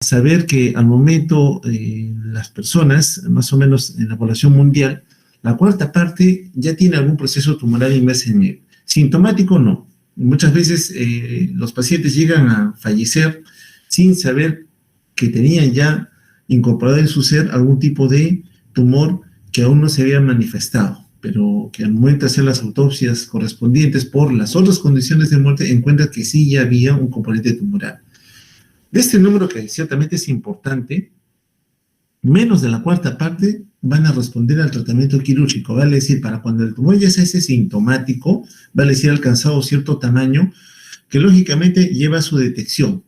saber que al momento las personas, más o menos en la población mundial, la cuarta parte ya tiene algún proceso tumoral inmerso en él. Sintomático no. Muchas veces los pacientes llegan a fallecer sin saber que tenían ya incorporado en su ser algún tipo de tumor que aún no se había manifestado, pero que al momento de hacer las autopsias correspondientes por las otras condiciones de muerte encuentra que sí ya había un componente tumoral. De este número, que ciertamente es importante, menos de la cuarta parte van a responder al tratamiento quirúrgico, vale decir, para cuando el tumor ya se hace sintomático, vale decir, alcanzado cierto tamaño, que lógicamente lleva a su detección,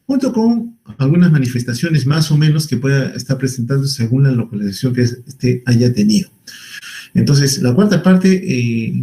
junto con algunas manifestaciones más o menos que pueda estar presentando según la localización que haya tenido. Entonces, la cuarta parte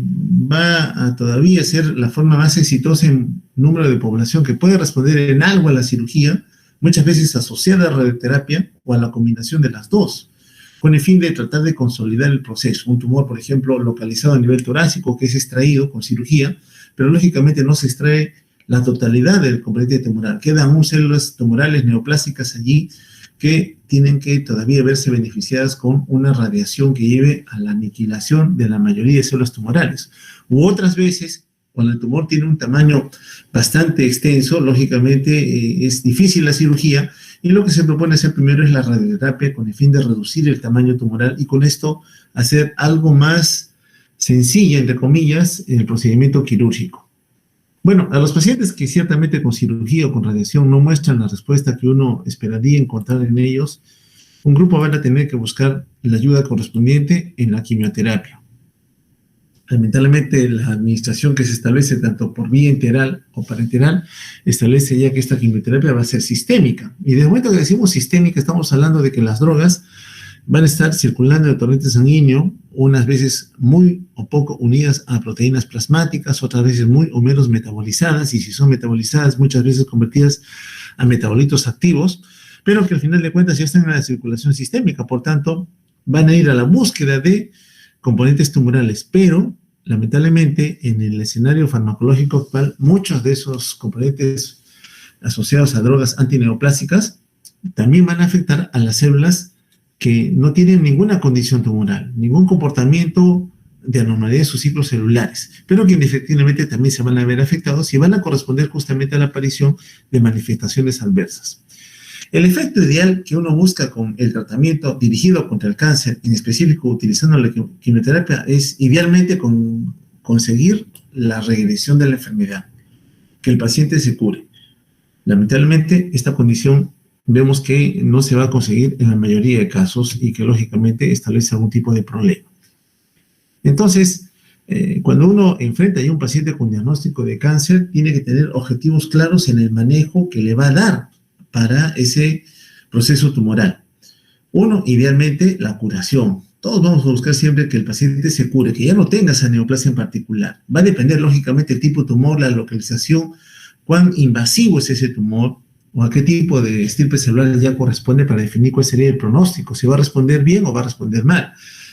va a todavía ser la forma más exitosa en número de población que puede responder en algo a la cirugía, muchas veces asociada a radioterapia o a la combinación de las dos, con el fin de tratar de consolidar el proceso. Un tumor, por ejemplo, localizado a nivel torácico, que es extraído con cirugía, pero lógicamente no se extrae la totalidad del componente tumoral. Quedan aún células tumorales neoplásicas allí que tienen que todavía verse beneficiadas con una radiación que lleve a la aniquilación de la mayoría de células tumorales. U otras veces, cuando el tumor tiene un tamaño bastante extenso, lógicamente es difícil la cirugía, y lo que se propone hacer primero es la radioterapia con el fin de reducir el tamaño tumoral y con esto hacer algo más sencilla, entre comillas, en el procedimiento quirúrgico. Bueno, a los pacientes que ciertamente con cirugía o con radiación no muestran la respuesta que uno esperaría encontrar en ellos, un grupo va a tener que buscar la ayuda correspondiente en la quimioterapia. Lamentablemente, la administración que se establece tanto por vía enteral o parenteral establece ya que esta quimioterapia va a ser sistémica. Y desde el momento que decimos sistémica, estamos hablando de que las drogas van a estar circulando en el torrente sanguíneo, unas veces muy o poco unidas a proteínas plasmáticas, otras veces muy o menos metabolizadas, y si son metabolizadas, muchas veces convertidas a metabolitos activos, pero que al final de cuentas ya están en la circulación sistémica, por tanto, van a ir a la búsqueda de componentes tumorales, pero lamentablemente en el escenario farmacológico actual, muchos de esos componentes asociados a drogas antineoplásicas también van a afectar a las células que no tienen ninguna condición tumoral, ningún comportamiento de anormalidad en sus ciclos celulares, pero que efectivamente también se van a ver afectados y van a corresponder justamente a la aparición de manifestaciones adversas. El efecto ideal que uno busca con el tratamiento dirigido contra el cáncer, en específico utilizando la quimioterapia, es idealmente conseguir la regresión de la enfermedad, que el paciente se cure. Lamentablemente, esta condición vemos que no se va a conseguir en la mayoría de casos y que lógicamente establece algún tipo de problema. Entonces, cuando uno enfrenta a un paciente con diagnóstico de cáncer, tiene que tener objetivos claros en el manejo que le va a dar para ese proceso tumoral. Uno, idealmente, la curación. Todos vamos a buscar siempre que el paciente se cure, que ya no tenga esa neoplasia en particular. Va a depender, lógicamente, el tipo de tumor, la localización, cuán invasivo es ese tumor, o a qué tipo de estirpe celular ya corresponde para definir cuál sería el pronóstico, si va a responder bien o va a responder mal.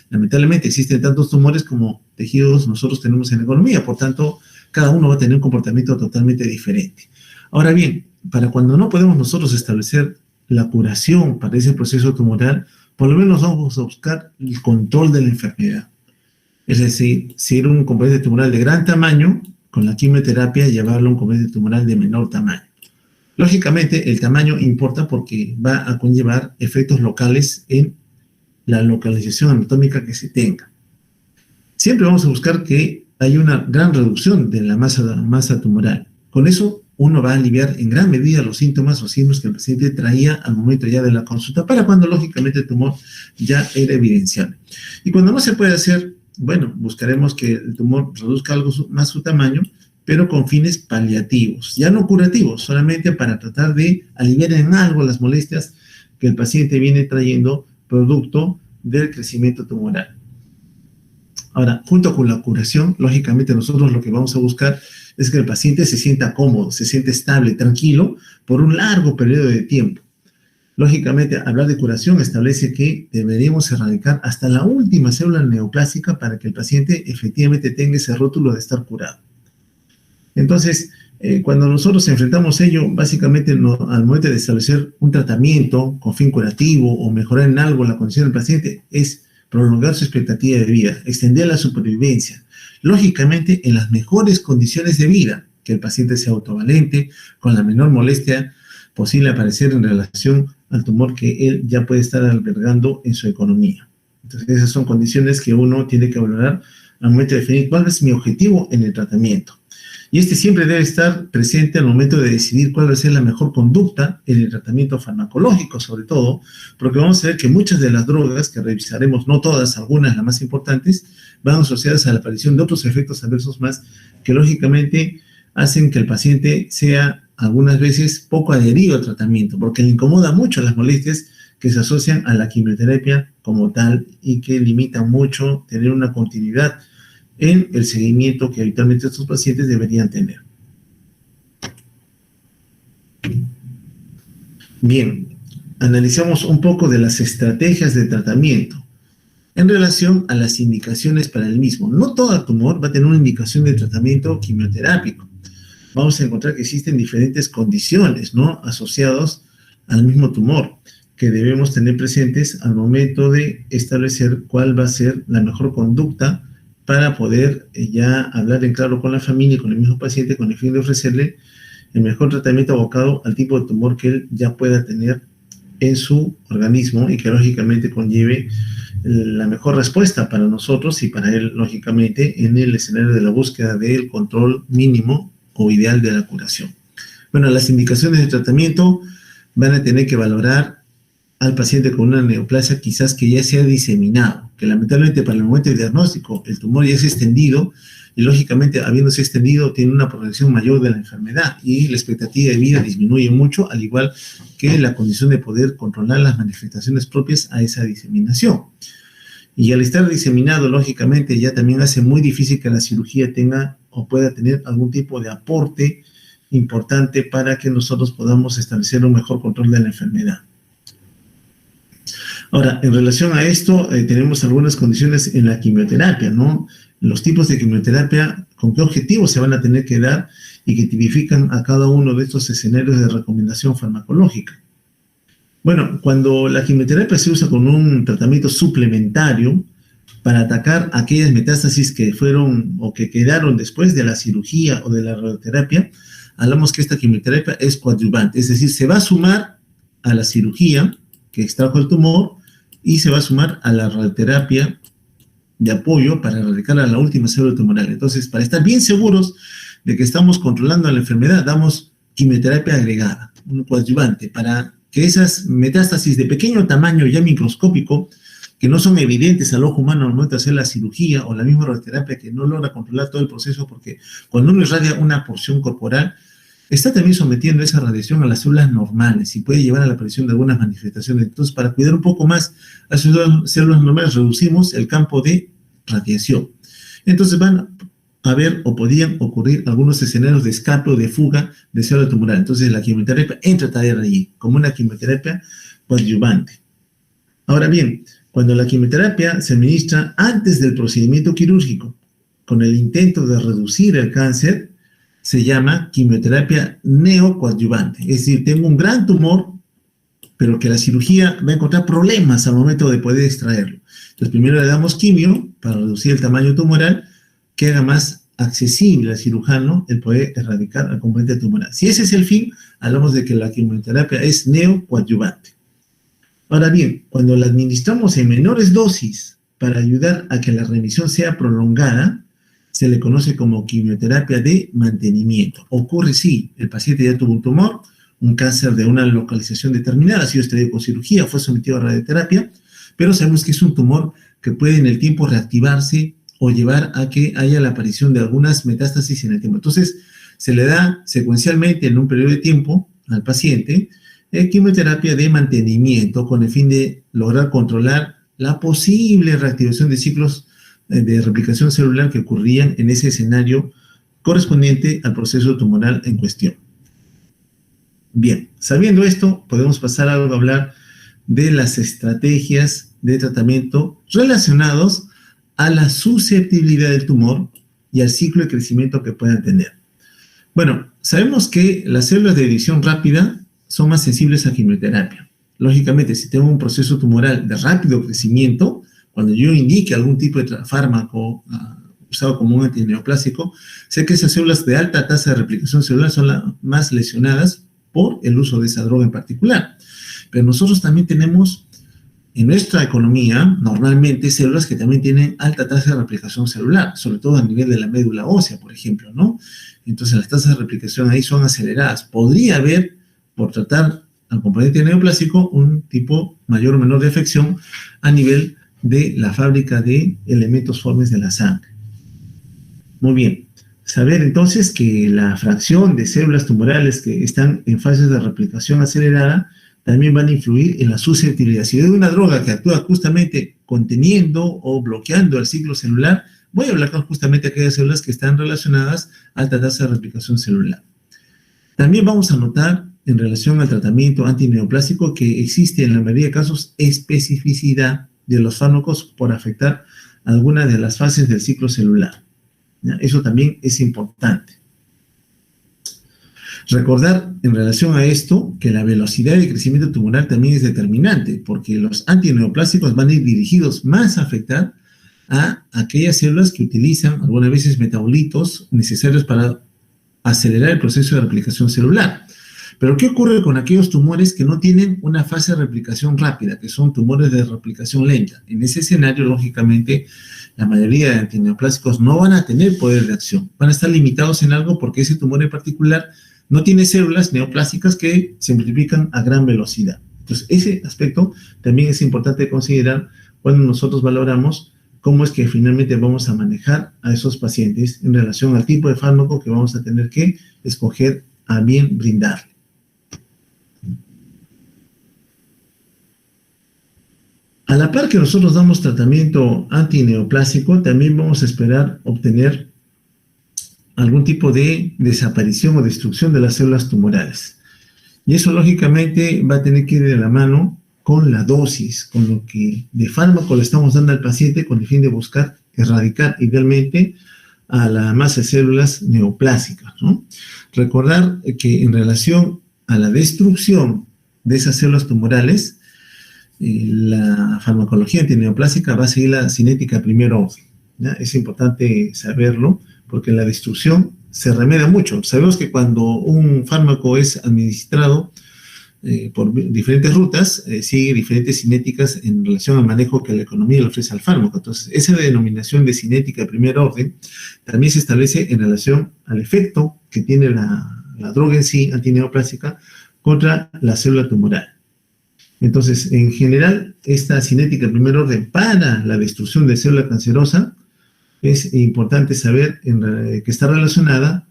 Lamentablemente existen tantos tumores como tejidos nosotros tenemos en la economía, por tanto, cada uno va a tener un comportamiento totalmente diferente. Ahora bien, para cuando no podemos nosotros establecer la curación para ese proceso tumoral, por lo menos vamos a buscar el control de la enfermedad. Es decir, si era un componente tumoral de gran tamaño, con la quimioterapia llevarlo a un componente tumoral de menor tamaño. Lógicamente, el tamaño importa porque va a conllevar efectos locales en la localización anatómica que se tenga. Siempre vamos a buscar que haya una gran reducción de la masa tumoral. Con eso, uno va a aliviar en gran medida los síntomas o signos que el paciente traía al momento ya de la consulta, para cuando lógicamente el tumor ya era evidenciable. Y cuando no se puede hacer, bueno, buscaremos que el tumor reduzca algo más su tamaño, pero con fines paliativos, ya no curativos, solamente para tratar de aliviar en algo las molestias que el paciente viene trayendo producto del crecimiento tumoral. Ahora, junto con la curación, lógicamente nosotros lo que vamos a buscar es que el paciente se sienta cómodo, se siente estable, tranquilo, por un largo periodo de tiempo. Lógicamente, hablar de curación establece que deberíamos erradicar hasta la última célula neoplásica para que el paciente efectivamente tenga ese rótulo de estar curado. Entonces, Cuando nosotros enfrentamos ello, básicamente al momento de establecer un tratamiento con fin curativo o mejorar en algo la condición del paciente, es prolongar su expectativa de vida, extender la supervivencia, lógicamente en las mejores condiciones de vida, que el paciente sea autovalente, con la menor molestia posible aparecer en relación al tumor que él ya puede estar albergando en su economía. Entonces, esas son condiciones que uno tiene que valorar al momento de definir cuál es mi objetivo en el tratamiento. Y este siempre debe estar presente al momento de decidir cuál va a ser la mejor conducta en el tratamiento farmacológico, sobre todo, porque vamos a ver que muchas de las drogas que revisaremos, no todas, algunas, las más importantes, van asociadas a la aparición de otros efectos adversos más que lógicamente hacen que el paciente sea algunas veces poco adherido al tratamiento, porque le incomoda mucho las molestias que se asocian a la quimioterapia como tal y que limitan mucho tener una continuidad en el seguimiento que habitualmente estos pacientes deberían tener. Bien, analizamos un poco de las estrategias de tratamiento en relación a las indicaciones para el mismo. No todo tumor va a tener una indicación de tratamiento quimioterápico. Vamos a encontrar que existen diferentes condiciones, ¿no?, asociados al mismo tumor que debemos tener presentes al momento de establecer cuál va a ser la mejor conducta para poder ya hablar en claro con la familia y con el mismo paciente con el fin de ofrecerle el mejor tratamiento abocado al tipo de tumor que él ya pueda tener en su organismo y que lógicamente conlleve la mejor respuesta para nosotros y para él, lógicamente, en el escenario de la búsqueda del control mínimo o ideal de la curación. Bueno, las indicaciones de tratamiento van a tener que valorar al paciente con una neoplasia quizás que ya se ha diseminado, que lamentablemente para el momento del diagnóstico el tumor ya se ha extendido y lógicamente habiéndose extendido tiene una progresión mayor de la enfermedad y la expectativa de vida disminuye mucho, al igual que la condición de poder controlar las manifestaciones propias a esa diseminación. Y al estar diseminado, lógicamente ya también hace muy difícil que la cirugía tenga o pueda tener algún tipo de aporte importante para que nosotros podamos establecer un mejor control de la enfermedad. Ahora, en relación a esto, tenemos algunas condiciones en la quimioterapia, ¿no? Los tipos de quimioterapia, con qué objetivos se van a tener que dar y que tipifican a cada uno de estos escenarios de recomendación farmacológica. Bueno, cuando la quimioterapia se usa con un tratamiento suplementario para atacar aquellas metástasis que fueron o que quedaron después de la cirugía o de la radioterapia, hablamos que esta quimioterapia es coadyuvante, es decir, se va a sumar a la cirugía que extrajo el tumor y se va a sumar a la radioterapia de apoyo para erradicar a la última célula tumoral. Entonces, para estar bien seguros de que estamos controlando la enfermedad, damos quimioterapia agregada, un coadyuvante, para que esas metástasis de pequeño tamaño, ya microscópico, que no son evidentes al ojo humano al momento de hacer la cirugía o la misma radioterapia que no logra controlar todo el proceso, porque cuando uno irradia una porción corporal, está también sometiendo esa radiación a las células normales y puede llevar a la aparición de algunas manifestaciones. Entonces, para cuidar un poco más a las células normales, reducimos el campo de radiación. Entonces, van a haber o podrían ocurrir algunos escenarios de escape o de fuga de célula tumoral. Entonces, la quimioterapia entra a allí como una quimioterapia coadyuvante. Ahora bien, cuando la quimioterapia se administra antes del procedimiento quirúrgico con el intento de reducir el cáncer, se llama quimioterapia neocoadyuvante. Es decir, tengo un gran tumor, pero que la cirugía va a encontrar problemas al momento de poder extraerlo. Entonces, primero le damos quimio para reducir el tamaño tumoral, que haga más accesible al cirujano el poder erradicar al componente tumoral. Si ese es el fin, hablamos de que la quimioterapia es neocoadyuvante. Ahora bien, cuando la administramos en menores dosis para ayudar a que la remisión sea prolongada, se le conoce como quimioterapia de mantenimiento. Ocurre si el paciente ya tuvo un tumor, un cáncer de una localización determinada, ha sido extraído con cirugía, fue sometido a radioterapia, pero sabemos que es un tumor que puede en el tiempo reactivarse o llevar a que haya la aparición de algunas metástasis en el tiempo. Entonces, se le da secuencialmente en un periodo de tiempo al paciente quimioterapia de mantenimiento con el fin de lograr controlar la posible reactivación de ciclos de replicación celular que ocurrían en ese escenario correspondiente al proceso tumoral en cuestión. Bien, sabiendo esto, podemos pasar a hablar de las estrategias de tratamiento relacionados a la susceptibilidad del tumor y al ciclo de crecimiento que puedan tener. Bueno, sabemos que las células de división rápida son más sensibles a quimioterapia. Lógicamente, si tengo un proceso tumoral de rápido crecimiento, cuando yo indique algún tipo de fármaco usado como un antineoplásico, sé que esas células de alta tasa de replicación celular son las más lesionadas por el uso de esa droga en particular. Pero nosotros también tenemos en nuestra economía, normalmente, células que también tienen alta tasa de replicación celular, sobre todo a nivel de la médula ósea, por ejemplo, ¿no? Entonces, las tasas de replicación ahí son aceleradas. Podría haber, por tratar al componente neoplásico, un tipo mayor o menor de afección a nivel de la fábrica de elementos formes de la sangre. Muy bien. Saber entonces que la fracción de células tumorales que están en fases de replicación acelerada también van a influir en la susceptibilidad. Si doy una droga que actúa justamente conteniendo o bloqueando el ciclo celular, voy a hablar con justamente aquellas células que están relacionadas a alta tasa de replicación celular. También vamos a notar en relación al tratamiento antineoplásico que existe en la mayoría de casos especificidad de los fármacos por afectar alguna de las fases del ciclo celular. ¿Ya? Eso también es importante. Recordar en relación a esto que la velocidad de crecimiento tumoral también es determinante, porque los antineoplásicos van a ir dirigidos más a afectar a aquellas células que utilizan algunas veces metabolitos necesarios para acelerar el proceso de replicación celular. Pero ¿qué ocurre con aquellos tumores que no tienen una fase de replicación rápida, que son tumores de replicación lenta? En ese escenario, lógicamente, la mayoría de antineoplásicos no van a tener poder de acción. Van a estar limitados en algo porque ese tumor en particular no tiene células neoplásicas que se multiplican a gran velocidad. Entonces, ese aspecto también es importante considerar cuando nosotros valoramos cómo es que finalmente vamos a manejar a esos pacientes en relación al tipo de fármaco que vamos a tener que escoger a bien brindarle. A la par que nosotros damos tratamiento antineoplásico, también vamos a esperar obtener algún tipo de desaparición o destrucción de las células tumorales. Y eso, lógicamente, va a tener que ir de la mano con la dosis, con lo que de fármaco le estamos dando al paciente con el fin de buscar erradicar idealmente a la masa de células neoplásicas, ¿no? Recordar que en relación a la destrucción de esas células tumorales, la farmacología antineoplásica va a seguir la cinética de primer orden, ¿ya? Es importante saberlo porque en la destrucción se remedia mucho. Sabemos que cuando un fármaco es administrado por diferentes rutas, sigue diferentes cinéticas en relación al manejo que la economía le ofrece al fármaco. Entonces, esa denominación de cinética de primer orden también se establece en relación al efecto que tiene la droga en sí, antineoplástica, contra la célula tumoral. Entonces, en general, esta cinética de primer orden para la destrucción de célula cancerosa es importante saber que está relacionada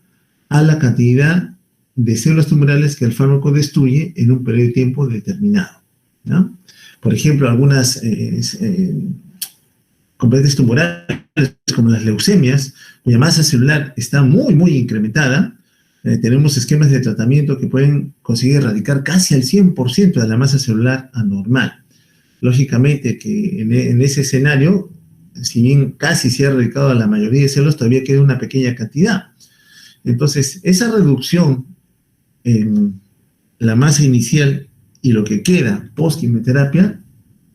a la cantidad de células tumorales que el fármaco destruye en un periodo de tiempo determinado, ¿no? Por ejemplo, algunas componentes tumorales, como las leucemias, cuya masa celular está muy, muy incrementada, tenemos esquemas de tratamiento que pueden conseguir erradicar casi al 100% de la masa celular anormal. Lógicamente que en ese escenario, si bien casi se ha erradicado a la mayoría de células, todavía queda una pequeña cantidad. Entonces, esa reducción en la masa inicial y lo que queda post-quimioterapia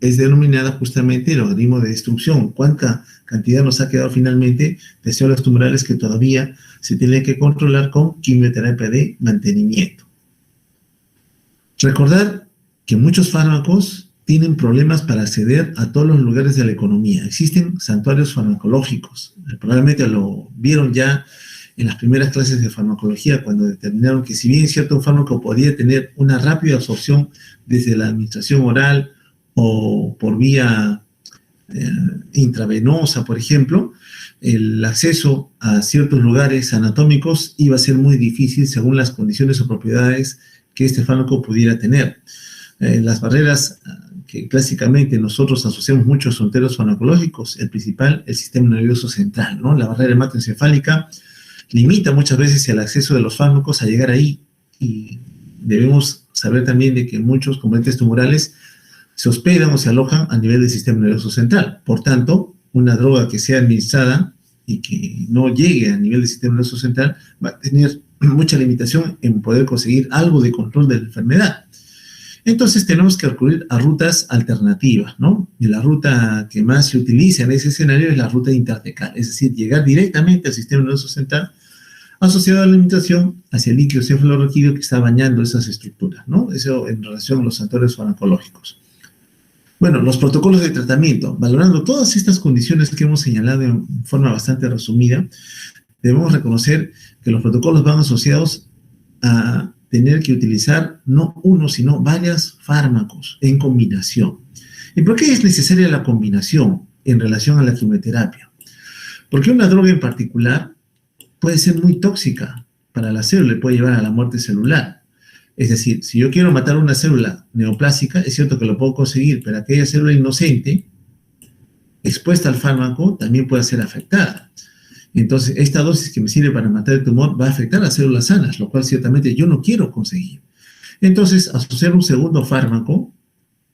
es denominada justamente el logaritmo de destrucción. ¿Cuánta cantidad nos ha quedado finalmente de células tumorales que todavía se tienen que controlar con quimioterapia de mantenimiento? Recordar que muchos fármacos tienen problemas para acceder a todos los lugares de la economía. Existen santuarios farmacológicos. Probablemente lo vieron ya en las primeras clases de farmacología, cuando determinaron que si bien cierto fármaco podía tener una rápida absorción desde la administración oral o por vía intravenosa, por ejemplo, el acceso a ciertos lugares anatómicos iba a ser muy difícil según las condiciones o propiedades que este fármaco pudiera tener. Las barreras que clásicamente nosotros asociamos mucho a fronteros farmacológicos, el principal, el sistema nervioso central, ¿no? La barrera hematoencefálica limita muchas veces el acceso de los fármacos a llegar ahí, y debemos saber también de que muchos componentes tumorales se hospedan o se alojan a nivel del sistema nervioso central. Por tanto, una droga que sea administrada y que no llegue a nivel del sistema nervioso central va a tener mucha limitación en poder conseguir algo de control de la enfermedad. Entonces tenemos que recurrir a rutas alternativas, ¿no? Y la ruta que más se utiliza en ese escenario es la ruta intertecal, es decir, llegar directamente al sistema nervioso central asociado a la alimentación hacia el líquido cefalorraquídeo que está bañando esas estructuras, ¿no? Eso en relación a los actores farmacológicos. Bueno, los protocolos de tratamiento, valorando todas estas condiciones que hemos señalado en forma bastante resumida, debemos reconocer que los protocolos van asociados a tener que utilizar no uno, sino varios fármacos en combinación. ¿Y por qué es necesaria la combinación en relación a la quimioterapia? Porque una droga en particular puede ser muy tóxica para la célula y puede llevar a la muerte celular. Es decir, si yo quiero matar una célula neoplásica, es cierto que lo puedo conseguir, pero aquella célula inocente expuesta al fármaco también puede ser afectada. Entonces, esta dosis que me sirve para matar el tumor va a afectar a células sanas, lo cual ciertamente yo no quiero conseguir. Entonces, asociar un segundo fármaco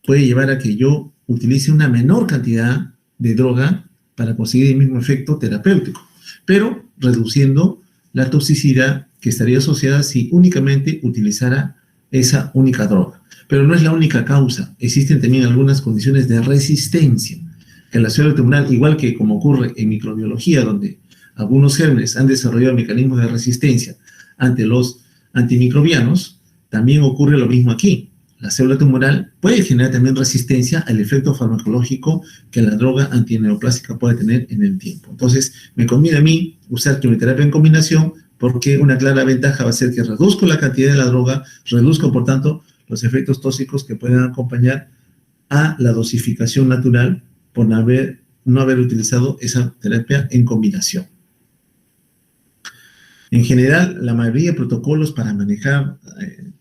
puede llevar a que yo utilice una menor cantidad de droga para conseguir el mismo efecto terapéutico, pero reduciendo la toxicidad que estaría asociada si únicamente utilizara esa única droga. Pero no es la única causa. Existen también algunas condiciones de resistencia que la célula tumoral, igual que como ocurre en microbiología, donde algunos gérmenes han desarrollado mecanismos de resistencia ante los antimicrobianos, también ocurre lo mismo aquí. La célula tumoral puede generar también resistencia al efecto farmacológico que la droga antineoplásica puede tener en el tiempo. Entonces, me conviene a mí usar quimioterapia en combinación porque una clara ventaja va a ser que reduzco la cantidad de la droga, reduzco, por tanto, los efectos tóxicos que pueden acompañar a la dosificación natural por no haber utilizado esa terapia en combinación. En general, la mayoría de protocolos para manejar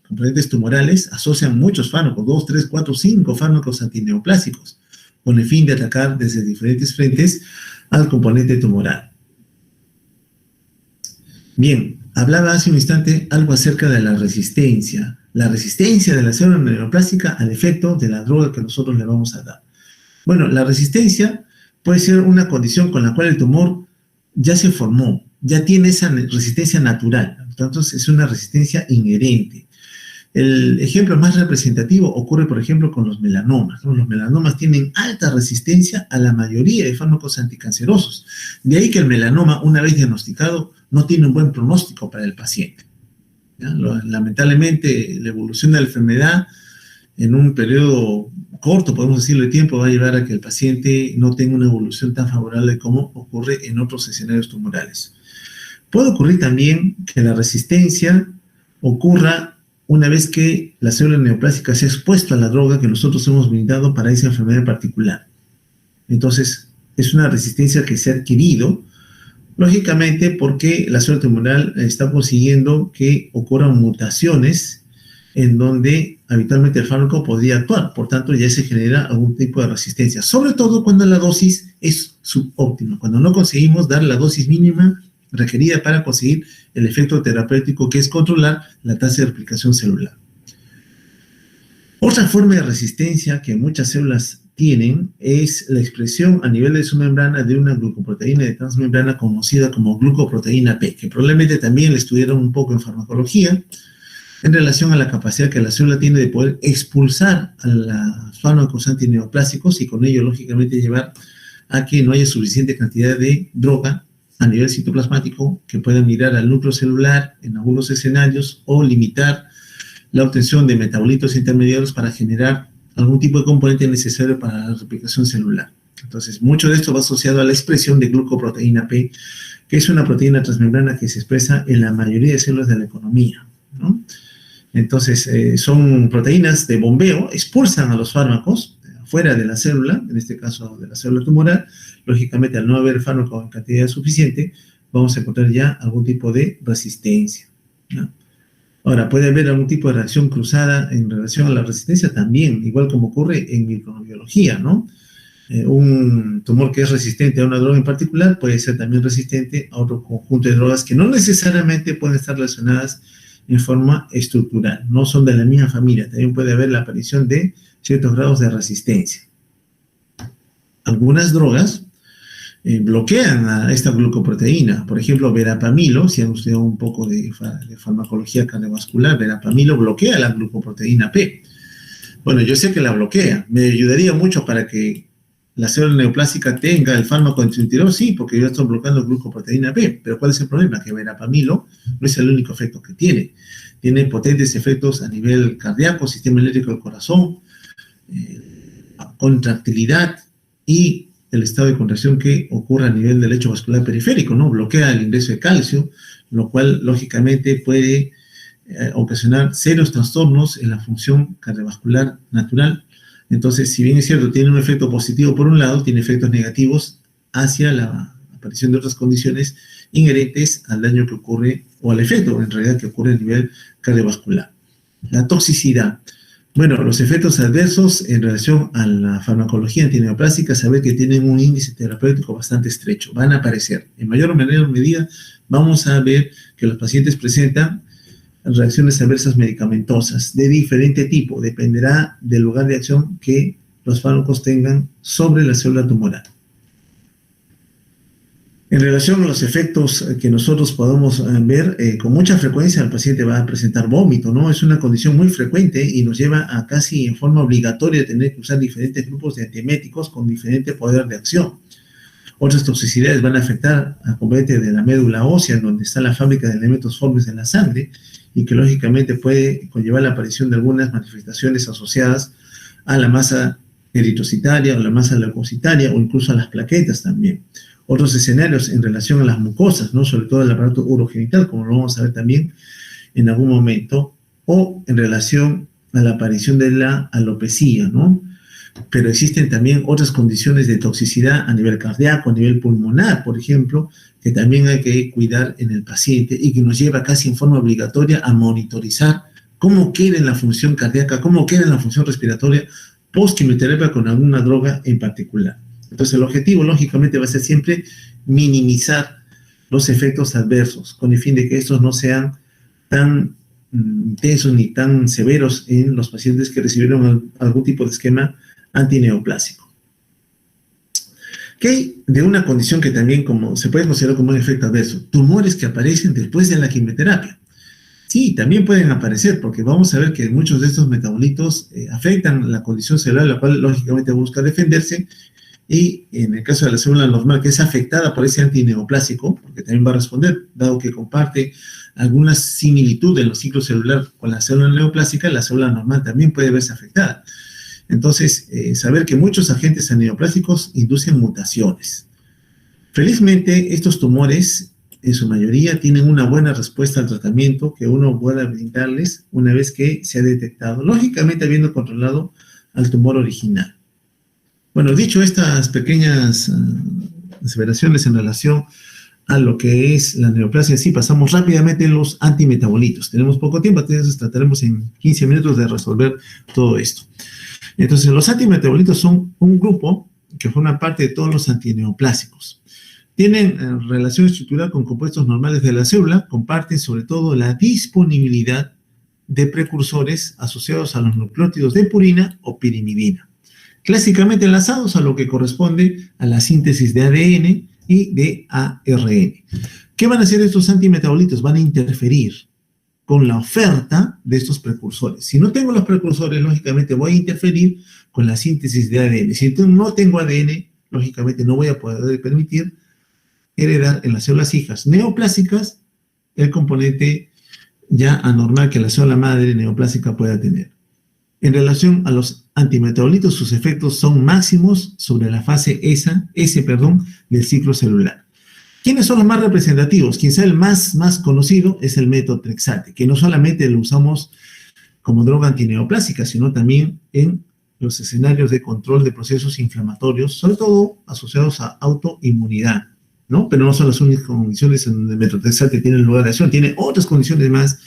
componentes tumorales asocian muchos fármacos, 2, 3, 4, 5 fármacos antineoplásicos, con el fin de atacar desde diferentes frentes al componente tumoral. Bien, hablaba hace un instante algo acerca de la resistencia de la célula neoplástica al efecto de la droga que nosotros le vamos a dar. Bueno, la resistencia puede ser una condición con la cual el tumor ya se formó, ya tiene esa resistencia natural, entonces es una resistencia inherente. El ejemplo más representativo ocurre, por ejemplo, con los melanomas, ¿no? Los melanomas tienen alta resistencia a la mayoría de fármacos anticancerosos. De ahí que el melanoma, una vez diagnosticado, no tiene un buen pronóstico para el paciente. ¿Ya? Lamentablemente, la evolución de la enfermedad en un periodo corto, podemos decirlo, de tiempo, va a llevar a que el paciente no tenga una evolución tan favorable como ocurre en otros escenarios tumorales. Puede ocurrir también que la resistencia ocurra una vez que la célula neoplásica se ha expuesto a la droga que nosotros hemos brindado para esa enfermedad en particular. Entonces, es una resistencia que se ha adquirido, lógicamente, porque la célula tumoral está consiguiendo que ocurran mutaciones en donde habitualmente el fármaco podría actuar. Por tanto, ya se genera algún tipo de resistencia, sobre todo cuando la dosis es subóptima, cuando no conseguimos dar la dosis mínima requerida para conseguir el efecto terapéutico, que es controlar la tasa de replicación celular. Otra forma de resistencia que muchas células tienen es la expresión a nivel de su membrana de una glucoproteína de transmembrana conocida como glucoproteína P, que probablemente también la estudiaron un poco en farmacología, en relación a la capacidad que la célula tiene de poder expulsar a los fármacos antineoplásicos y con ello, lógicamente, llevar a que no haya suficiente cantidad de droga a nivel citoplasmático que pueda migrar al núcleo celular en algunos escenarios o limitar la obtención de metabolitos intermediarios para generar algún tipo de componente necesario para la replicación celular. Entonces, mucho de esto va asociado a la expresión de glucoproteína P, que es una proteína transmembrana que se expresa en la mayoría de células de la economía, ¿no? Entonces, son proteínas de bombeo, expulsan a los fármacos fuera de la célula, en este caso de la célula tumoral. Lógicamente, al no haber fármaco en cantidad suficiente, vamos a encontrar ya algún tipo de resistencia, ¿no? Ahora, puede haber algún tipo de reacción cruzada en relación a la resistencia también, igual como ocurre en microbiología, ¿no? Un tumor que es resistente a una droga en particular puede ser también resistente a otro conjunto de drogas que no necesariamente pueden estar relacionadas en forma estructural, no son de la misma familia, también puede haber la aparición de ciertos grados de resistencia. Algunas drogas bloquean a esta glucoproteína. Por ejemplo, verapamilo, si han estudiado un poco de farmacología cardiovascular, verapamilo bloquea la glucoproteína P. Bueno, yo sé que la bloquea. ¿Me ayudaría mucho para que la célula neoplásica tenga el fármaco antitirón? Sí, porque yo estoy bloqueando glucoproteína P. Pero ¿cuál es el problema? Que verapamilo no es el único efecto que tiene. Tiene potentes efectos a nivel cardíaco, sistema eléctrico del corazón, contractilidad y el estado de contracción que ocurre a nivel del lecho vascular periférico, ¿no? Bloquea el ingreso de calcio, lo cual lógicamente puede ocasionar serios trastornos en la función cardiovascular natural. Entonces, si bien es cierto, tiene un efecto positivo por un lado, tiene efectos negativos hacia la aparición de otras condiciones inherentes al daño que ocurre, o al efecto en realidad que ocurre a nivel cardiovascular. La toxicidad. Bueno, los efectos adversos en relación a la farmacología antineoplásica, saber que tienen un índice terapéutico bastante estrecho, van a aparecer. En mayor o menor medida, vamos a ver que los pacientes presentan reacciones adversas medicamentosas de diferente tipo, dependerá del lugar de acción que los fármacos tengan sobre la célula tumoral. En relación a los efectos que nosotros podemos ver, con mucha frecuencia el paciente va a presentar vómito, ¿no? Es una condición muy frecuente y nos lleva a casi en forma obligatoria tener que usar diferentes grupos de antieméticos con diferente poder de acción. Otras toxicidades van a afectar al componente de la médula ósea, donde está la fábrica de elementos formes en la sangre, y que lógicamente puede conllevar la aparición de algunas manifestaciones asociadas a la masa eritrocitaria o la masa leucocitaria o incluso a las plaquetas también. Otros escenarios en relación a las mucosas, ¿no? Sobre todo el aparato urogenital, como lo vamos a ver también en algún momento, o en relación a la aparición de la alopecia, ¿no? Pero existen también otras condiciones de toxicidad a nivel cardíaco, a nivel pulmonar, por ejemplo, que también hay que cuidar en el paciente y que nos lleva casi en forma obligatoria a monitorizar cómo queda en la función cardíaca, cómo queda en la función respiratoria post-quimioterapia con alguna droga en particular. Entonces, el objetivo, lógicamente, va a ser siempre minimizar los efectos adversos, con el fin de que estos no sean tan intensos ni tan severos en los pacientes que recibieron algún tipo de esquema antineoplásico. ¿Qué hay de una condición que también se puede considerar como un efecto adverso? Tumores que aparecen después de la quimioterapia. Sí, también pueden aparecer, porque vamos a ver que muchos de estos metabolitos afectan la condición celular, la cual lógicamente busca defenderse. Y en el caso de la célula normal, que es afectada por ese antineoplásico, porque también va a responder, dado que comparte alguna similitud en los ciclos celular con la célula neoplásica, la célula normal también puede verse afectada. Entonces, saber que muchos agentes neoplásicos inducen mutaciones. Felizmente, estos tumores, en su mayoría, tienen una buena respuesta al tratamiento que uno pueda brindarles una vez que se ha detectado, lógicamente habiendo controlado al tumor original. Bueno, dicho estas pequeñas aseveraciones en relación a lo que es la neoplasia, sí, pasamos rápidamente a los antimetabolitos. Tenemos poco tiempo, entonces trataremos en 15 minutos de resolver todo esto. Entonces, los antimetabolitos son un grupo que forma parte de todos los antineoplásicos. Tienen relación estructural con compuestos normales de la célula, comparten sobre todo la disponibilidad de precursores asociados a los nucleótidos de purina o pirimidina, clásicamente enlazados a lo que corresponde a la síntesis de ADN y de ARN. ¿Qué van a hacer estos antimetabolitos? Van a interferir con la oferta de estos precursores. Si no tengo los precursores, lógicamente voy a interferir con la síntesis de ADN. Si no tengo ADN, lógicamente no voy a poder permitir heredar en las células hijas neoplásicas el componente ya anormal que la célula madre neoplásica pueda tener. En relación a los antimetabolitos, sus efectos son máximos sobre la fase S del ciclo celular. ¿Quiénes son los más representativos? Quien sea el más conocido es el metotrexate, que no solamente lo usamos como droga antineoplásica, sino también en los escenarios de control de procesos inflamatorios, sobre todo asociados a autoinmunidad, ¿no? Pero no son las únicas condiciones en donde el metotrexate tiene lugar de acción, tiene otras condiciones más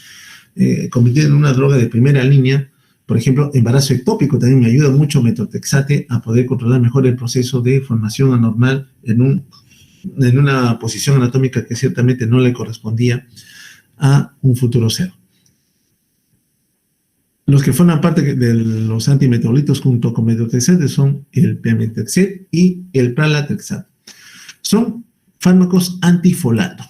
convertidas en una droga de primera línea. Por ejemplo, embarazo ectópico también me ayuda mucho metotrexate a poder controlar mejor el proceso de formación anormal en una posición anatómica que ciertamente no le correspondía a un futuro cero. Los que forman parte de los antimetabolitos junto con metotrexate son el pemetrexed y el pralatrexate. son fármacos antifolato.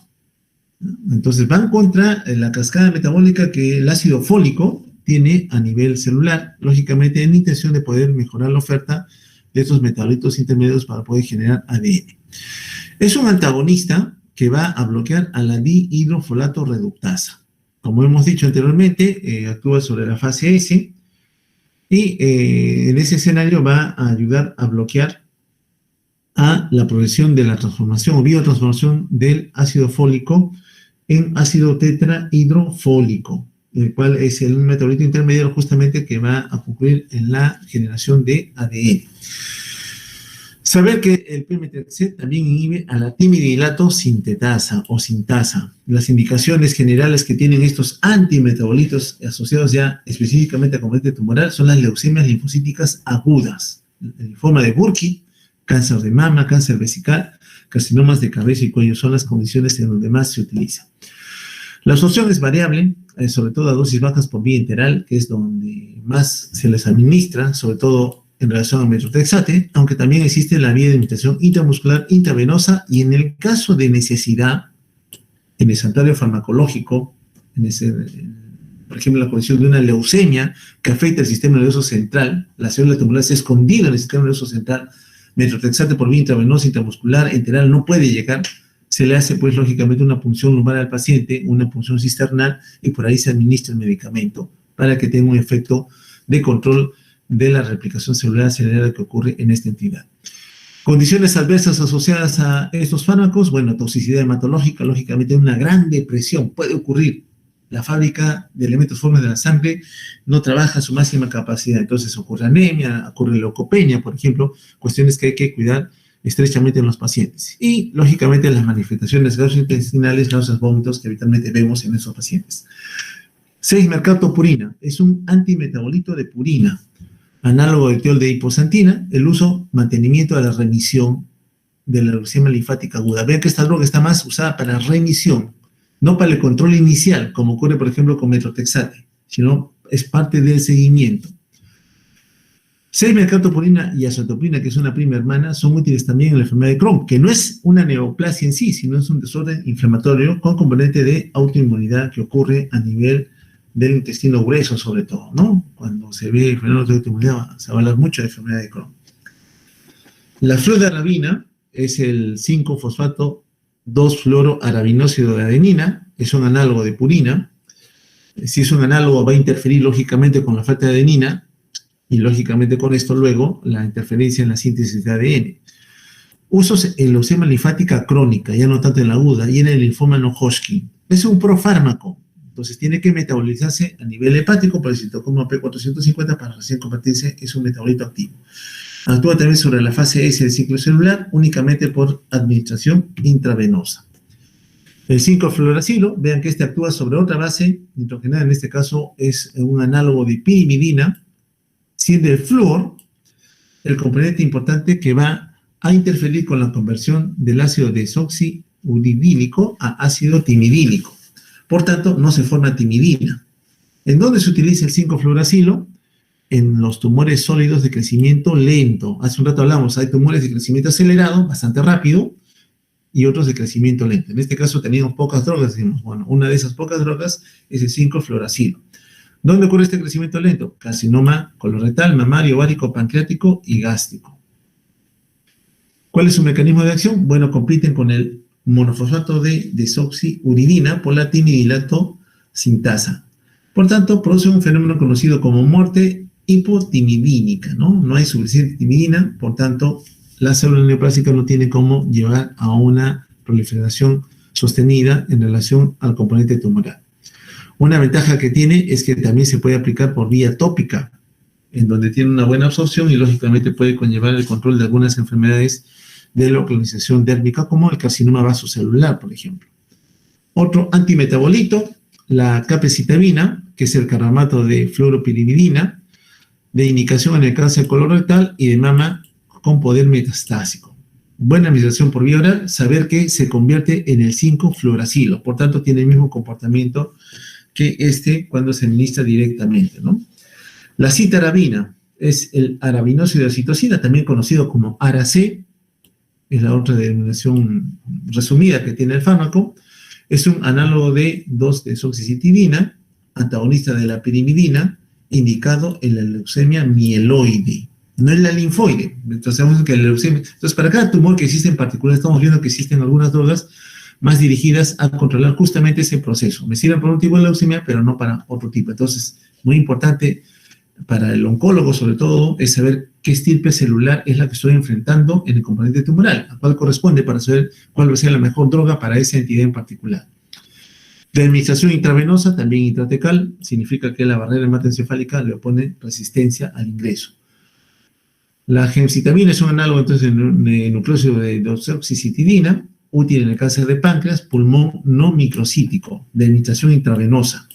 Entonces van contra la cascada metabólica que el ácido fólico tiene a nivel celular, lógicamente en intención de poder mejorar la oferta de estos metabolitos intermedios para poder generar ADN. Es un antagonista que va a bloquear a la dihidrofolato reductasa. Como hemos dicho anteriormente, actúa sobre la fase S y en ese escenario va a ayudar a bloquear a la progresión de la transformación o biotransformación del ácido fólico en ácido tetrahidrofólico, el cual es el metabolito intermedio justamente que va a concluir en la generación de ADN. Saber que el pemetrexed también inhibe a la timidilato sintetasa o sintasa. Las indicaciones generales que tienen estos antimetabolitos asociados ya específicamente a componente tumoral son las leucemias linfocíticas agudas, el linfoma de Burkitt, cáncer de mama, cáncer vesical, carcinomas de cabeza y cuello son las condiciones en donde más se utiliza. La absorción es variable, sobre todo a dosis bajas por vía enteral, que es donde más se les administra, sobre todo en relación a metotrexate, aunque también existe la vía de administración intramuscular intravenosa y en el caso de necesidad, en el santuario farmacológico, por ejemplo, la condición de una leucemia que afecta el sistema nervioso central, la célula tumoral se ha escondido en el sistema nervioso central, metotrexate por vía intravenosa, intramuscular, enteral no puede llegar, se le hace pues lógicamente una punción lumbar al paciente, una punción cisternal y por ahí se administra el medicamento para que tenga un efecto de control de la replicación celular acelerada que ocurre en esta entidad. Condiciones adversas asociadas a estos fármacos, bueno, toxicidad hematológica, lógicamente una gran depresión puede ocurrir. La fábrica de elementos formes de la sangre no trabaja a su máxima capacidad, entonces ocurre anemia, ocurre leucopenia, por ejemplo, cuestiones que hay que cuidar estrechamente en los pacientes. Y, lógicamente, las manifestaciones gastrointestinales, náuseas, vómitos que habitualmente vemos en esos pacientes. 6. Mercaptopurina. Es un antimetabolito de purina, análogo del tiol de hiposantina, el uso, mantenimiento de la remisión de la leucemia linfática aguda. Vean que esta droga está más usada para remisión, no para el control inicial, como ocurre, por ejemplo, con metotrexate, sino es parte del seguimiento. 6. Mercaptopurina y azotoprina, que es una prima hermana, son útiles también en la enfermedad de Crohn, que no es una neoplasia en sí, sino es un desorden inflamatorio con componente de autoinmunidad que ocurre a nivel del intestino grueso, sobre todo, ¿no? Cuando se ve fenómeno de autoinmunidad, se va a hablar mucho de enfermedad de Crohn. La fludarabina es el 5-fosfato 2-fluoroarabinósido de adenina, es un análogo de purina. Si es un análogo, va a interferir lógicamente con la falta de adenina, y lógicamente con esto luego la interferencia en la síntesis de ADN. Usos en leucemia linfática crónica, ya no tanto en la aguda, y en el linfoma no Hodgkin. Es un profármaco, entonces tiene que metabolizarse a nivel hepático por el citocromo P450 para recién convertirse en un metabolito activo. Actúa también sobre la fase S del ciclo celular únicamente por administración intravenosa. El 5-fluoracilo, vean que este actúa sobre otra base nitrogenada, en este caso es un análogo de pirimidina, siendo el flúor el componente importante que va a interferir con la conversión del ácido desoxiuridílico a ácido timidílico. Por tanto, no se forma timidina. ¿En dónde se utiliza el 5-fluoracilo? En los tumores sólidos de crecimiento lento. Hace un rato hablamos, hay tumores de crecimiento acelerado, bastante rápido, y otros de crecimiento lento. En este caso teníamos pocas drogas, decimos, bueno, una de esas pocas drogas es el 5-fluoracilo. ¿Dónde ocurre este crecimiento lento? Carcinoma colorectal, mamario, ovárico, pancreático y gástrico. ¿Cuál es su mecanismo de acción? Bueno, compiten con el monofosfato de desoxiuridina por la timidilato sintasa. Por tanto, produce un fenómeno conocido como muerte hipotimidínica, ¿no? No hay suficiente timidina, por tanto, la célula neoplásica no tiene cómo llevar a una proliferación sostenida en relación al componente tumoral. Una ventaja que tiene es que también se puede aplicar por vía tópica, en donde tiene una buena absorción y lógicamente puede conllevar el control de algunas enfermedades de localización dérmica, como el carcinoma vasocelular, por ejemplo. Otro antimetabolito, la capecitabina, que es el carbamato de fluoropirimidina, de indicación en el cáncer colorectal y de mama con poder metastásico. Buena administración por vía oral, saber que se convierte en el 5-fluoracilo, por tanto tiene el mismo comportamiento que cuando se administra directamente, ¿no? La citarabina es el arabinósido de citosina, también conocido como ARAC, es la otra denominación resumida que tiene el fármaco. Es un análogo de 2-desoxicitidina, antagonista de la pirimidina, indicado en la leucemia mieloide, no en la linfoide. Entonces, sabemos que la leucemia... Entonces, para cada tumor que existe en particular, estamos viendo que existen algunas drogas más dirigidas a controlar justamente ese proceso. Me sirven para un tipo de leucemia, pero no para otro tipo. Entonces, muy importante para el oncólogo, sobre todo, es saber qué estirpe celular es la que estoy enfrentando en el componente tumoral, a cuál corresponde para saber cuál va a ser la mejor droga para esa entidad en particular. De administración intravenosa, también intratecal, significa que la barrera hematoencefálica le opone resistencia al ingreso. La gemcitabina es un análogo entonces de nucleósido de desoxicitidina, útil en el cáncer de páncreas, pulmón no microcítico, de administración intravenosa.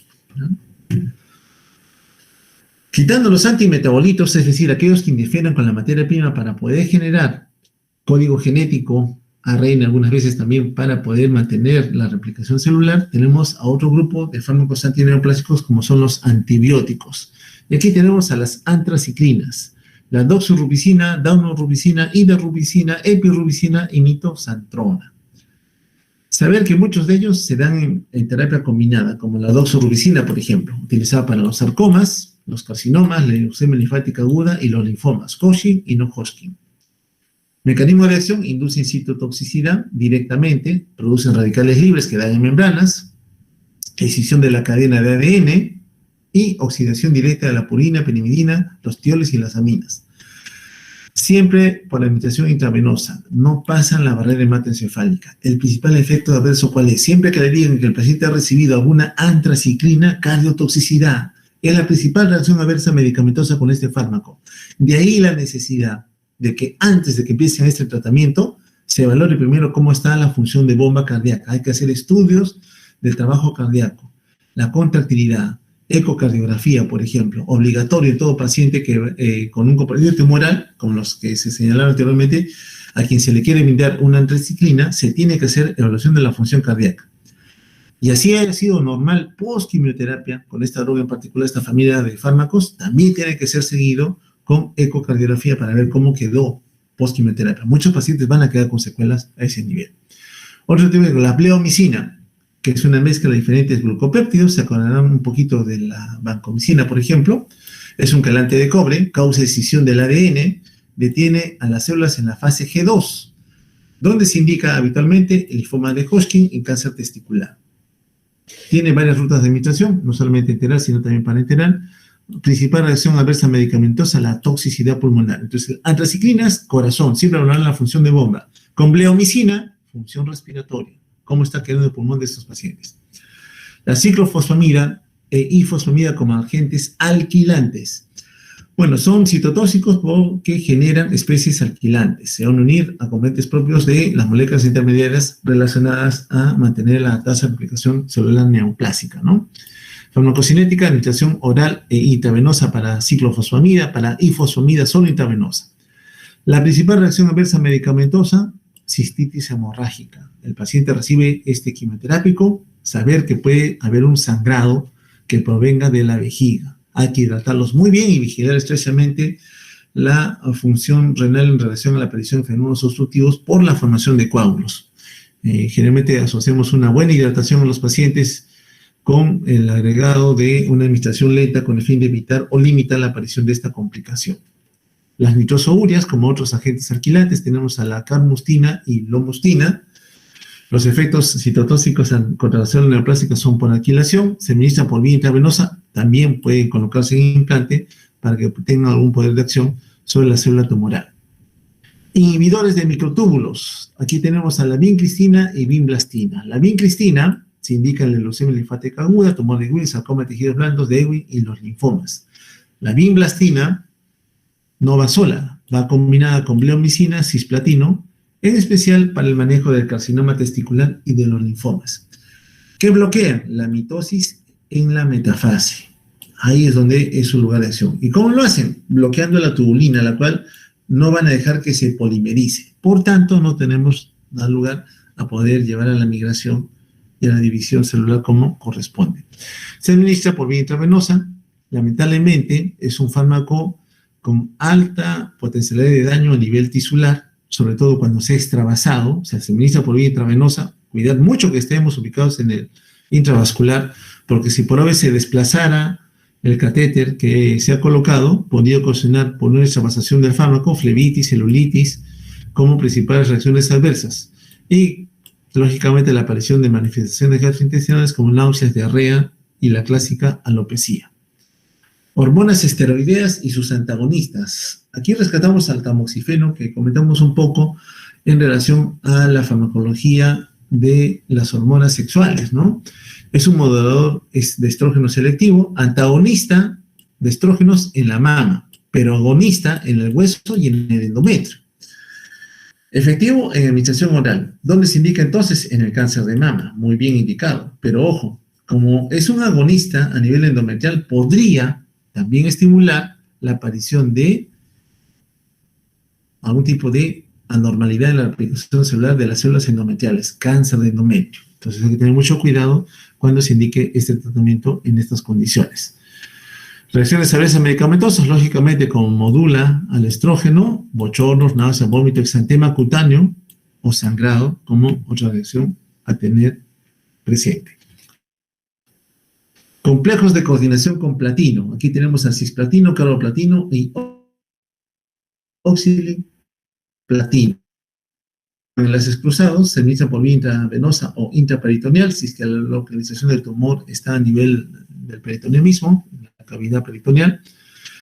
Quitando los antimetabolitos, es decir, aquellos que interfieran con la materia prima para poder generar código genético, ARN algunas veces también para poder mantener la replicación celular, tenemos a otro grupo de fármacos antineoplásicos como son los antibióticos. Y aquí tenemos a las antraciclinas, la doxorubicina, daunorubicina, idarubicina, epirubicina y nitosantrona. Saber que muchos de ellos se dan en terapia combinada, como la doxorubicina, por ejemplo, utilizada para los sarcomas, los carcinomas, la leucemia linfática aguda y los linfomas, Hodgkin y no Hodgkin. Mecanismo de acción: inducen citotoxicidad directamente, producen radicales libres que dañan membranas, escisión de la cadena de ADN y oxidación directa de la purina, pirimidina, los tioles y las aminas. Siempre por la administración intravenosa, no pasan la barrera hematoencefálica. El principal efecto adverso, ¿cuál es? Siempre que le digan que el paciente ha recibido alguna antraciclina, cardiotoxicidad. Es la principal reacción adversa medicamentosa con este fármaco. De ahí la necesidad de que antes de que empiecen este tratamiento, se valore primero cómo está la función de bomba cardíaca. Hay que hacer estudios del trabajo cardíaco, la contractilidad, ecocardiografía, por ejemplo, obligatorio en todo paciente que con un componente tumoral, como los que se señalaron anteriormente, a quien se le quiere brindar una antraciclina, se tiene que hacer evaluación de la función cardíaca. Y así haya sido normal post-quimioterapia, con esta droga en particular, esta familia de fármacos, también tiene que ser seguido con ecocardiografía para ver cómo quedó post-quimioterapia. Muchos pacientes van a quedar con secuelas a ese nivel. Otro tema, la bleomicina, que es una mezcla de diferentes glucopéptidos, se acordarán un poquito de la vancomicina, por ejemplo. Es un quelante de cobre, causa escisión del ADN, detiene a las células en la fase G2, donde se indica habitualmente el linfoma de Hodgkin y cáncer testicular. Tiene varias rutas de administración, no solamente enteral, sino también parenteral. Principal reacción adversa medicamentosa, la toxicidad pulmonar. Entonces, antraciclinas, corazón, siempre hablarán de la función de bomba. Con bleomicina, función respiratoria. ¿Cómo está quedando el pulmón de estos pacientes? La ciclofosfamida e ifosfamida como agentes alquilantes. Bueno, son citotóxicos porque generan especies alquilantes. Se van a unir a componentes propios de las moléculas intermediarias relacionadas a mantener la tasa de replicación celular neoplásica, ¿no? Farmacocinética, administración oral e intravenosa para ciclofosfamida, para ifosfamida solo intravenosa. La principal reacción adversa medicamentosa, cistitis hemorrágica. El paciente recibe este quimioterápico, saber que puede haber un sangrado que provenga de la vejiga. Hay que hidratarlos muy bien y vigilar estrechamente la función renal en relación a la aparición de fenómenos obstructivos por la formación de coágulos. Generalmente asociamos una buena hidratación a los pacientes con el agregado de una administración lenta con el fin de evitar o limitar la aparición de esta complicación. Las nitrosourias, como otros agentes alquilantes, tenemos a la carmustina y lomustina. Los efectos citotóxicos contra las células neoplásicas son por alquilación, se administran por vía intravenosa, también pueden colocarse en implante para que tengan algún poder de acción sobre la célula tumoral. Inhibidores de microtúbulos. Aquí tenemos a la vincristina y vinblastina. La vincristina se indica en la leucemia linfática aguda, tumor de Ewing, sarcoma de tejidos blandos de Ewing y los linfomas. La vinblastina no va sola, va combinada con bleomicina, cisplatino, en especial para el manejo del carcinoma testicular y de los linfomas, que bloquean la mitosis en la metafase. Ahí es donde es su lugar de acción. ¿Y cómo lo hacen? Bloqueando la tubulina, la cual no van a dejar que se polimerice. Por tanto, no tenemos lugar a poder llevar a la migración y a la división celular como corresponde. Se administra por vía intravenosa. Lamentablemente, es un fármaco con alta potencialidad de daño a nivel tisular, sobre todo cuando sea extravasado, o sea, se administra por vía intravenosa, cuidar mucho que estemos ubicados en el intravascular, porque si por vez se desplazara el catéter que se ha colocado, podría ocasionar por una extravasación del fármaco, flebitis, celulitis, como principales reacciones adversas. Y, lógicamente, la aparición de manifestaciones gastrointestinales como náuseas, diarrea y la clásica alopecia. Hormonas esteroideas y sus antagonistas. Aquí rescatamos al tamoxifeno, que comentamos un poco en relación a la farmacología de las hormonas sexuales, ¿no? Es un modulador de estrógeno selectivo, antagonista de estrógenos en la mama, pero agonista en el hueso y en el endometrio. Efectivo en administración oral. ¿Dónde se indica entonces? En el cáncer de mama. Muy bien indicado. Pero ojo, como es un agonista a nivel endometrial, podría también estimular la aparición de algún tipo de anormalidad en la replicación celular de las células endometriales, cáncer de endometrio. Entonces hay que tener mucho cuidado cuando se indique este tratamiento en estas condiciones. Reacciones adversas medicamentosas, lógicamente, como modula al estrógeno, bochornos, náusea, vómito, exantema cutáneo o sangrado, como otra reacción a tener presente. Complejos de coordinación con platino. Aquí tenemos a cisplatino, carboplatino y oxaliplatino. En enlaces cruzados se administran por vía intravenosa o intraperitoneal, si es que la localización del tumor está a nivel del peritoneo mismo, en la cavidad peritoneal.